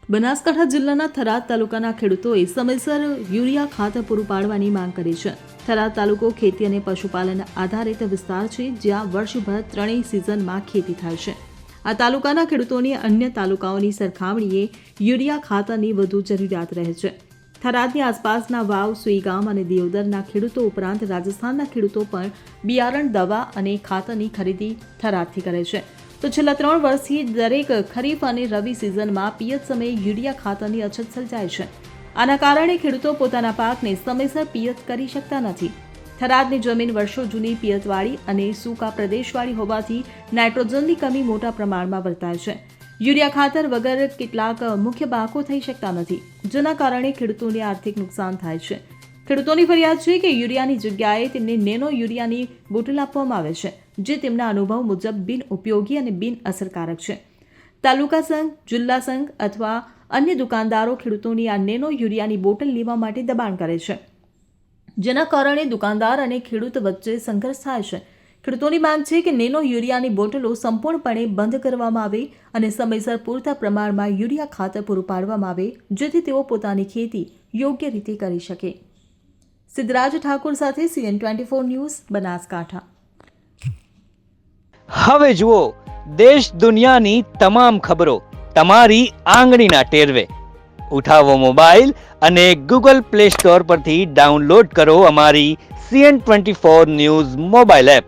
બનાસકાંઠા જિલ્લાના થરાદ તાલુકાના ખેડૂતોએ સમયસર યુરિયા ખાતર પૂરું પાડવાની માંગ કરી છે. થરાદ તાલુકો ખેતી અને પશુપાલન આધારિત વિસ્તાર છે, જ્યાં વર્ષભર ત્રણેય સિઝનમાં ખેતી થાય છે. આ તાલુકાના ખેડૂતોની અન્ય તાલુકાઓની સરખામણીએ યુરિયા ખાતરની વધુ જરૂરિયાત રહે છે. થરાદની આસપાસના વાવ, સુઈગામ અને દિયોદરના ખેડૂતો ઉપરાંત રાજસ્થાનના ખેડૂતો પણ બિયારણ, દવા અને ખાતરની ખરીદી થરાદથી કરે છે. તો છેલ્લા 3 વર્ષથી દરેક ખરીફ અને રવિ સિઝનમાં પિયત સમયે યુરિયા ખાતરની અછત સર્જાય છે. આના કારણે ખેડૂતો પોતાના પાકને સમયસર પિયત કરી શકતા નથી. થરાદની જમીન વર્ષો જૂની પિયતવાળી અને સૂકા પ્રદેશવાળી હોવાથી નાઇટ્રોજનની કમી મોટા પ્રમાણમાં વર્તાય છે. યુરિયા ખાતર વગર કેટલાક મુખ્ય પાકો થઈ શકતા નથી, જેના કારણે ખેડૂતોને આર્થિક નુકસાન થાય છે. ખેડૂતોની ફરિયાદ છે કે યુરિયાની જગ્યાએ તેમને નેનો યુરિયાની બોટલ આપવામાં આવે છે, જે તેમના અનુભવ મુજબ બિન ઉપયોગી અને બિન અસરકારક છે. તાલુકા સંઘ, જિલ્લા સંઘ અથવા અન્ય દુકાનદારો ખેડૂતોની આ નેનો યુરિયાની બોટલ લેવા માટે દબાણ કરે છે, જેના કારણે દુકાનદાર અને ખેડૂત વચ્ચે સંઘર્ષ થાય છે. ખેડૂતોની માંગ છે કે નેનો યુરિયાની બોટલો સંપૂર્ણપણે બંધ કરવામાં આવે અને સમયસર પૂરતા પ્રમાણમાં યુરિયા ખાતર પૂરું પાડવામાં આવે, જેથી તેઓ પોતાની ખેતી યોગ્ય રીતે કરી શકે. સિદ્ધરાજ ઠાકોર સાથે CN24 ન્યૂઝ, બનાસકાંઠા. હવે જુઓ દેશ દુનિયાની તમામ ખબરો તમારી આંગળીના ટેરવે. ઉઠાવો મોબાઈલ અને Google Play Store પરથી ડાઉનલોડ કરો અમારી CN24 ન્યૂઝ મોબાઈલ એપ.